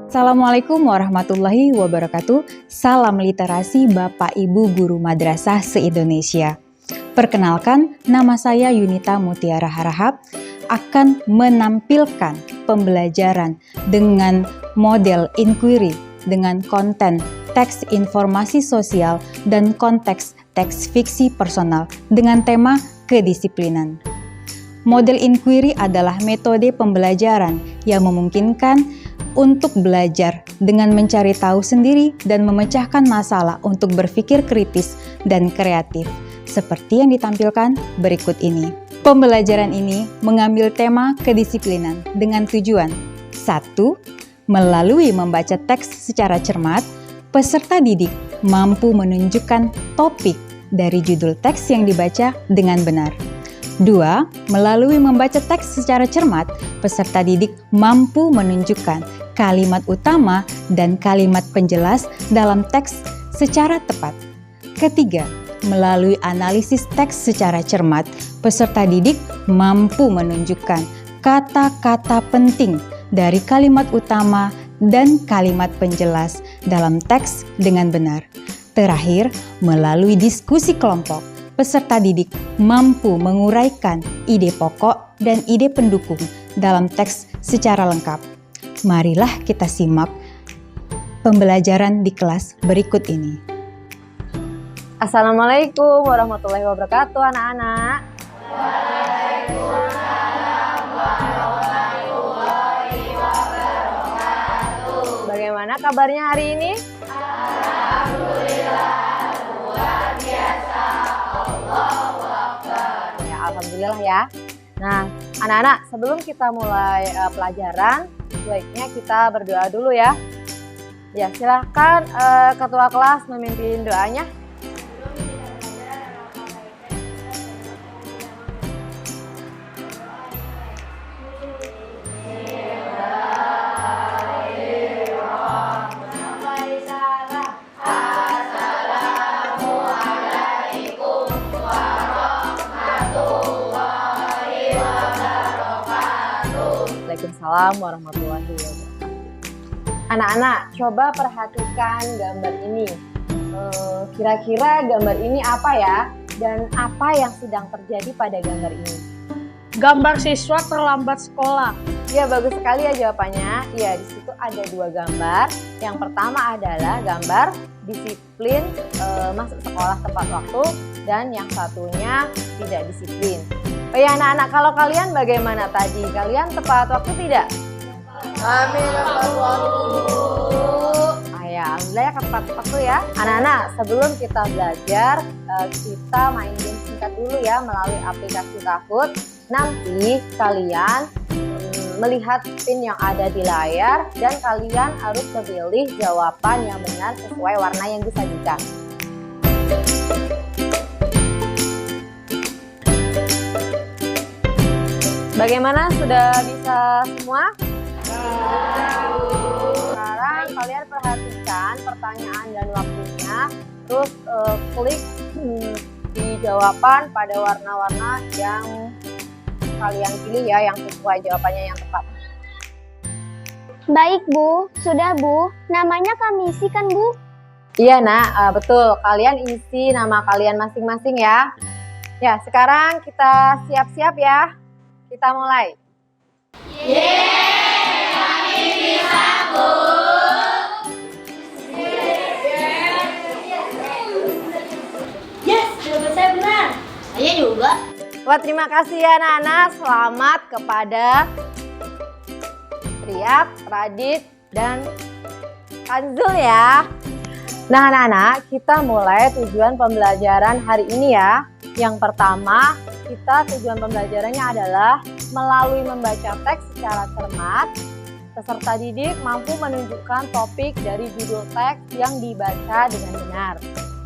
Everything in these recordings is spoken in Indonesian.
Assalamualaikum warahmatullahi wabarakatuh. Salam literasi Bapak Ibu Guru Madrasah se-Indonesia. Perkenalkan, nama saya Yunita Mutiara Harahap akan menampilkan pembelajaran dengan model inquiry dengan konten teks informasi sosial dan konteks teks fiksi personal dengan tema kedisiplinan. Model inquiry adalah metode pembelajaran yang memungkinkan untuk belajar dengan mencari tahu sendiri dan memecahkan masalah untuk berpikir kritis dan kreatif, seperti yang ditampilkan berikut ini. Pembelajaran ini mengambil tema kedisiplinan dengan tujuan 1. Melalui membaca teks secara cermat, peserta didik mampu menunjukkan topik dari judul teks yang dibaca dengan benar. 2. Melalui membaca teks secara cermat, peserta didik mampu menunjukkan kalimat utama dan kalimat penjelas dalam teks secara tepat. Ketiga, melalui analisis teks secara cermat, peserta didik mampu menunjukkan kata-kata penting dari kalimat utama dan kalimat penjelas dalam teks dengan benar. Terakhir, melalui diskusi kelompok, peserta didik mampu menguraikan ide pokok dan ide pendukung dalam teks secara lengkap. Marilah kita simak pembelajaran di kelas berikut ini. Assalamualaikum warahmatullahi wabarakatuh anak-anak. Waalaikumsalam warahmatullahi wabarakatuh. Bagaimana kabarnya hari ini? Alhamdulillah, luar biasa. Allahu Akbar. Ya, alhamdulillah ya. Nah, anak-anak, sebelum kita mulai pelajaran, sebaiknya kita berdoa dulu ya. Ya, silahkan ketua kelas memimpin doanya. Waalaikumsalam warahmatullahi wabarakatuh. Anak-anak, coba perhatikan gambar ini. Kira-kira gambar ini apa ya? Dan apa yang sedang terjadi pada gambar ini? Gambar siswa terlambat sekolah. Ya, bagus sekali ya jawabannya. Ya, di situ ada dua gambar. Yang pertama adalah gambar disiplin masuk sekolah tepat waktu, dan yang satunya tidak disiplin. Oh ya anak-anak, kalau kalian bagaimana tadi? Kalian tepat waktu tidak? Kami tepat waktu. Ya, alhamdulillah tepat waktu ya. Anak-anak, sebelum kita belajar, kita main game singkat dulu ya melalui aplikasi Kahoot. Nanti kalian melihat pin yang ada di layar dan kalian harus memilih jawaban yang benar sesuai warna yang disajikan. Bagaimana, sudah bisa semua? Sekarang kalian perhatikan pertanyaan dan waktunya, terus klik di jawaban pada warna-warna yang kalian pilih ya, yang sesuai jawabannya yang tepat. Baik Bu, sudah Bu. Namanya kami isi kan Bu? Iya nak, betul. Kalian isi nama kalian masing-masing ya. Ya, sekarang kita siap-siap ya. Kita mulai. Yeay, kami bisa, Bu. Yes, jawaban saya benar. Saya juga. Wah, terima kasih ya anak-anak. Selamat kepada Triat, Radit, dan Kanzul ya. Nah anak-anak, kita mulai tujuan pembelajaran hari ini ya. Yang pertama, tujuan pembelajarannya adalah melalui membaca teks secara cermat, peserta didik mampu menunjukkan topik dari judul teks yang dibaca dengan benar.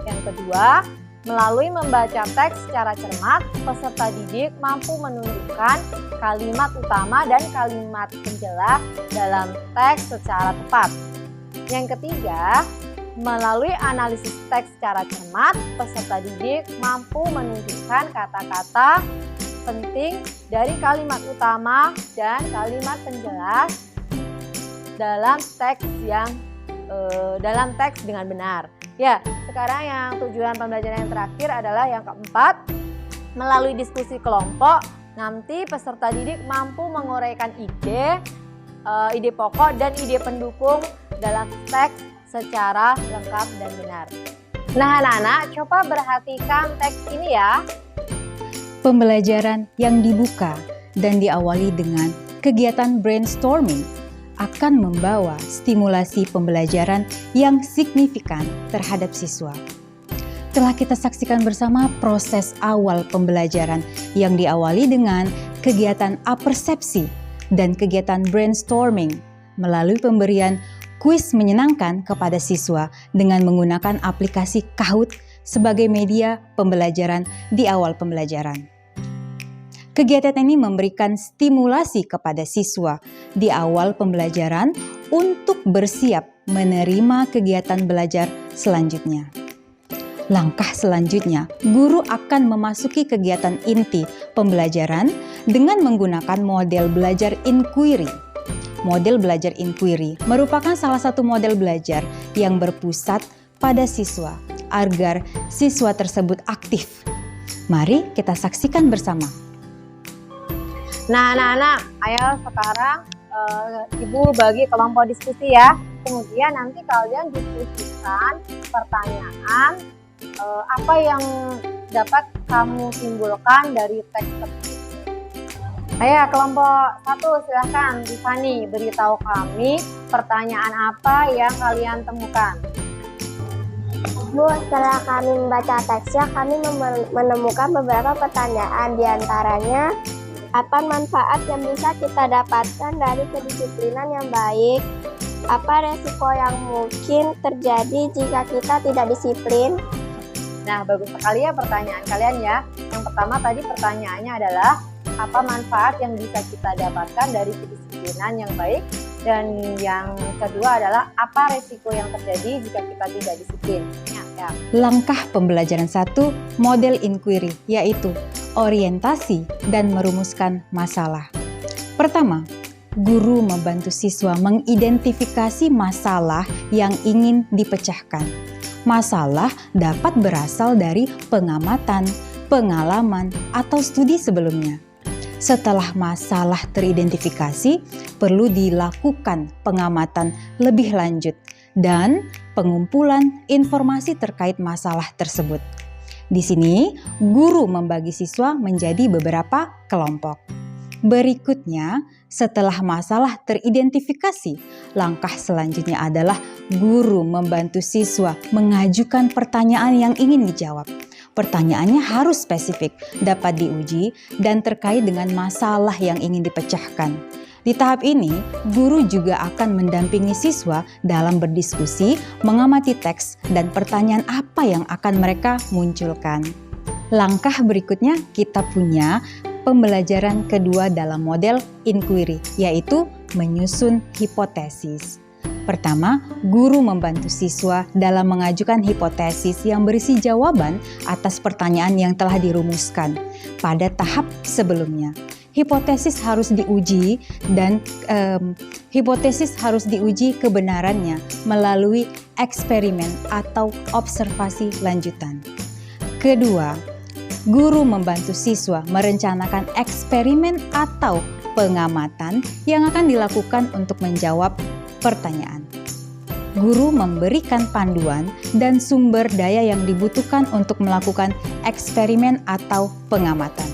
Yang kedua, melalui membaca teks secara cermat, peserta didik mampu menunjukkan kalimat utama dan kalimat penjelas dalam teks secara tepat. Yang ketiga, melalui analisis teks secara cermat, peserta didik mampu menunjukkan kata-kata penting dari kalimat utama dan kalimat penjelas dalam teks dengan benar. Ya, sekarang yang tujuan pembelajaran yang terakhir adalah yang keempat. Melalui diskusi kelompok, nanti peserta didik mampu menguraikan ide pokok dan ide pendukung dalam teks secara lengkap dan benar. Nah, anak-anak, coba perhatikan teks ini ya. Pembelajaran yang dibuka dan diawali dengan kegiatan brainstorming akan membawa stimulasi pembelajaran yang signifikan terhadap siswa. Telah kita saksikan bersama proses awal pembelajaran yang diawali dengan kegiatan apersepsi dan kegiatan brainstorming melalui pemberian kuis menyenangkan kepada siswa dengan menggunakan aplikasi Kahoot sebagai media pembelajaran di awal pembelajaran. Kegiatan ini memberikan stimulasi kepada siswa di awal pembelajaran untuk bersiap menerima kegiatan belajar selanjutnya. Langkah selanjutnya, guru akan memasuki kegiatan inti pembelajaran dengan menggunakan model belajar inquiry. Model belajar inquiry merupakan salah satu model belajar yang berpusat pada siswa agar siswa tersebut aktif. Mari kita saksikan bersama. Nah, anak-anak, ayo sekarang Ibu bagi kelompok diskusi ya. Kemudian nanti kalian diskusikan pertanyaan apa yang dapat kamu timbulkan dari teks tersebut. Ayo kelompok 1 silahkan Tiffany beritahu kami pertanyaan apa yang kalian temukan. Bu, setelah kami membaca teksnya, kami menemukan beberapa pertanyaan, diantaranya apa manfaat yang bisa kita dapatkan dari kedisiplinan yang baik? Apa resiko yang mungkin terjadi jika kita tidak disiplin? Nah, bagus sekali ya pertanyaan kalian ya. Yang pertama tadi pertanyaannya adalah apa manfaat yang bisa kita dapatkan dari kedisiplinan yang baik? Dan yang kedua adalah apa resiko yang terjadi jika kita tidak disiplin? Ya. Langkah pembelajaran 1 model inquiry, yaitu orientasi dan merumuskan masalah. Pertama, guru membantu siswa mengidentifikasi masalah yang ingin dipecahkan. Masalah dapat berasal dari pengamatan, pengalaman, atau studi sebelumnya. Setelah masalah teridentifikasi, perlu dilakukan pengamatan lebih lanjut dan pengumpulan informasi terkait masalah tersebut. Di sini, guru membagi siswa menjadi beberapa kelompok. Berikutnya, setelah masalah teridentifikasi, langkah selanjutnya adalah guru membantu siswa mengajukan pertanyaan yang ingin dijawab. Pertanyaannya harus spesifik, dapat diuji, dan terkait dengan masalah yang ingin dipecahkan. Di tahap ini, guru juga akan mendampingi siswa dalam berdiskusi, mengamati teks, dan pertanyaan apa yang akan mereka munculkan. Langkah berikutnya kita punya pembelajaran kedua dalam model inquiry, yaitu menyusun hipotesis. Pertama, guru membantu siswa dalam mengajukan hipotesis yang berisi jawaban atas pertanyaan yang telah dirumuskan pada tahap sebelumnya. Hipotesis harus diuji dan hipotesis harus diuji kebenarannya melalui eksperimen atau observasi lanjutan. Kedua, guru membantu siswa merencanakan eksperimen atau pengamatan yang akan dilakukan untuk menjawab pertanyaan. Guru memberikan panduan dan sumber daya yang dibutuhkan untuk melakukan eksperimen atau pengamatan.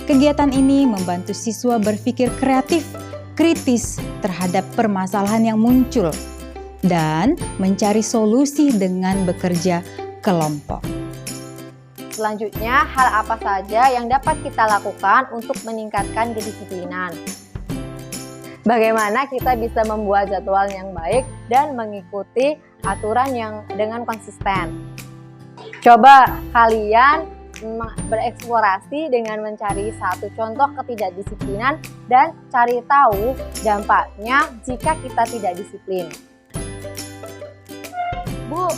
Kegiatan ini membantu siswa berpikir kreatif, kritis terhadap permasalahan yang muncul, dan mencari solusi dengan bekerja kelompok. Selanjutnya, hal apa saja yang dapat kita lakukan untuk meningkatkan kedisiplinan? Bagaimana kita bisa membuat jadwal yang baik dan mengikuti aturan yang dengan konsisten? Coba kalian bereksplorasi dengan mencari satu contoh ketidakdisiplinan dan cari tahu dampaknya jika kita tidak disiplin. Bu,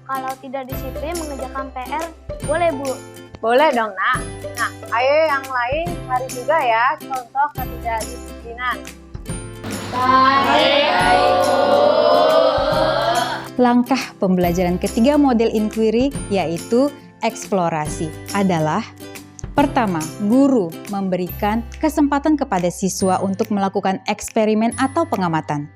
kalau tidak disiplin mengerjakan PR, boleh Bu? Boleh dong nak. Nah, ayo yang lain cari juga ya contoh ketidakdisiplinan. Langkah pembelajaran ketiga model inquiry yaitu eksplorasi adalah: pertama, guru memberikan kesempatan kepada siswa untuk melakukan eksperimen atau pengamatan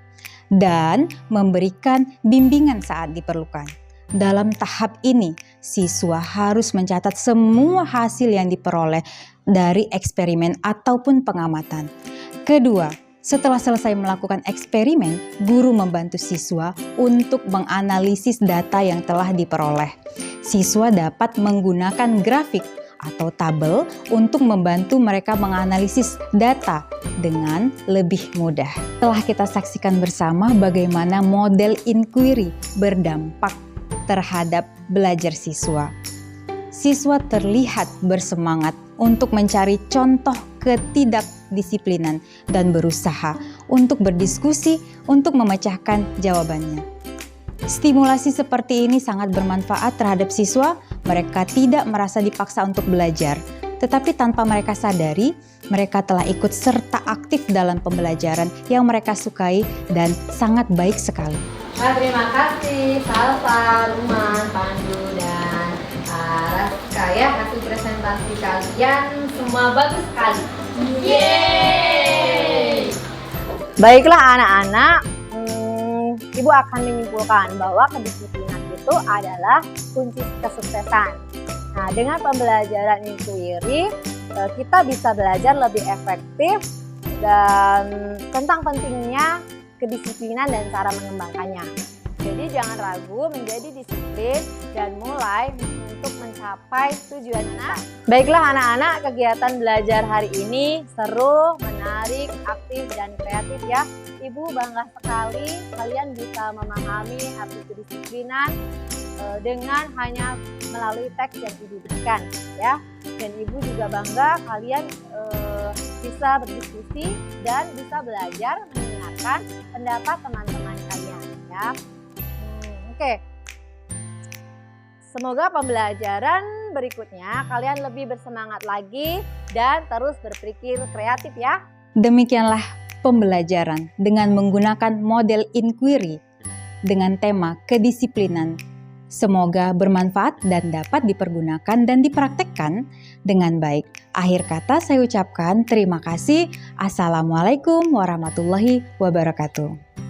dan memberikan bimbingan saat diperlukan. Dalam tahap ini, siswa harus mencatat semua hasil yang diperoleh dari eksperimen ataupun pengamatan. Kedua, setelah selesai melakukan eksperimen, guru membantu siswa untuk menganalisis data yang telah diperoleh. Siswa dapat menggunakan grafik atau tabel untuk membantu mereka menganalisis data dengan lebih mudah. Telah kita saksikan bersama bagaimana model inquiry berdampak terhadap belajar siswa. Siswa terlihat bersemangat untuk mencari contoh ketidakdisiplinan dan berusaha untuk berdiskusi untuk memecahkan jawabannya. Stimulasi seperti ini sangat bermanfaat terhadap siswa. Mereka tidak merasa dipaksa untuk belajar, tetapi tanpa mereka sadari, mereka telah ikut serta aktif dalam pembelajaran yang mereka sukai dan sangat baik sekali. Nah, terima kasih Salva, Ruman, Pandu, dan Raska ya, hasil presentasi kalian semua bagus sekali. Yeay! Baiklah anak-anak, Ibu akan menyimpulkan bahwa kedisiplinan itu adalah kunci kesuksesan. Nah, dengan pembelajaran inquiry, kita bisa belajar lebih efektif dan tentang pentingnya kedisiplinan dan cara mengembangkannya. Jadi jangan ragu menjadi disiplin dan mulai untuk mencapai tujuan kita. Baiklah anak-anak, kegiatan belajar hari ini seru, menarik, aktif, dan kreatif ya. Ibu bangga sekali kalian bisa memahami arti kedisiplinan dengan hanya melalui teks yang Ibu berikan ya. Dan Ibu juga bangga kalian bisa berdiskusi dan bisa belajar mendengarkan pendapat teman-teman kalian ya. Oke. Semoga pembelajaran berikutnya kalian lebih bersemangat lagi dan terus berpikir kreatif ya. Demikianlah pembelajaran dengan menggunakan model inquiry dengan tema kedisiplinan. Semoga bermanfaat dan dapat dipergunakan dan dipraktekkan dengan baik. Akhir kata saya ucapkan terima kasih. Assalamualaikum warahmatullahi wabarakatuh.